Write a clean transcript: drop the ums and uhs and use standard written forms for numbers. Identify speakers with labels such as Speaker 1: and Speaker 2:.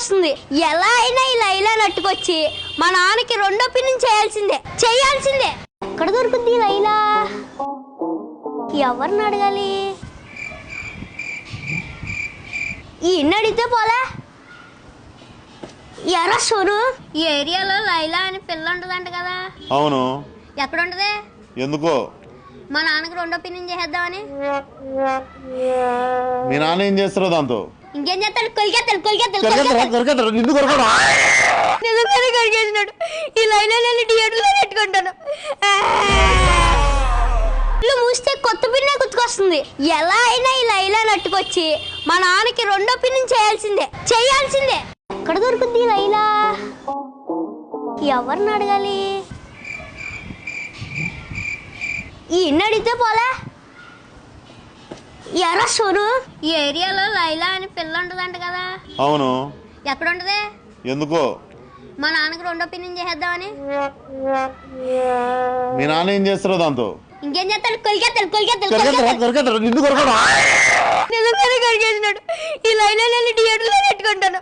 Speaker 1: గుర్తుకొస్తుంది. ఎలా అయినా ఈ లైలా నట్టుకొచ్చి మా నాన్నకి రెండో పిన్ని చేయాల్సిందే. ఎక్కడ దొరుకుద్ది ఈ లైలా? ఎవరిని అడగాలి? ఈ ఇన్ని అడిగితే పోలే. ఎరా సోను, ఈ ఏరియాలో లైలా అని పిల్ల ఉంటదంట కదా?
Speaker 2: అవును.
Speaker 1: ఎక్కడ ఉంటది?
Speaker 2: ఎందుకో
Speaker 1: మా నాన్నకి రెండో పిన్ని చేద్దామని.
Speaker 2: మీ నాన్న ఏం చేస్తారో దాంతో?
Speaker 1: ఇంకేం చేస్తాడు? కొలికేస్తాడు. నిజంగానే కొలికేసినాడు. ఈ లైలా నేను థియేటర్లో పెట్టుకుంటాను. మూస్తే కొత్త పిన్నే గుర్తుకొస్తుంది. ఎలా అయినా ఈ లైలా నట్టుకొచ్చి మా నాన్నకి రెండో పిన్ని చేయాల్సిందే. ఎక్కడ దొరుకుద్ది ఈ లైలా? ఎవరిని అడగాలి? ఈ ఇన్ని అడిగితే పోలే. ఎరా సోను, ఈ ఏరియాలో లైలా అని పిల్ల ఉంటదంట కదా?
Speaker 2: అవును.
Speaker 1: ఎక్కడ ఉంటది?
Speaker 2: ఎందుకో
Speaker 1: మా నాన్నకి రెండో పిన్ని చేద్దామని.
Speaker 2: మీ నాన్న ఏం చేస్తారో దాంతో?
Speaker 1: ఇంకేం చేస్తాడు? కొలికేస్తాడు.
Speaker 2: నిజంగానే
Speaker 1: కొలికేసినాడు. ఈ లైలా నేను థియేటర్లో పెట్టుకుంటాను.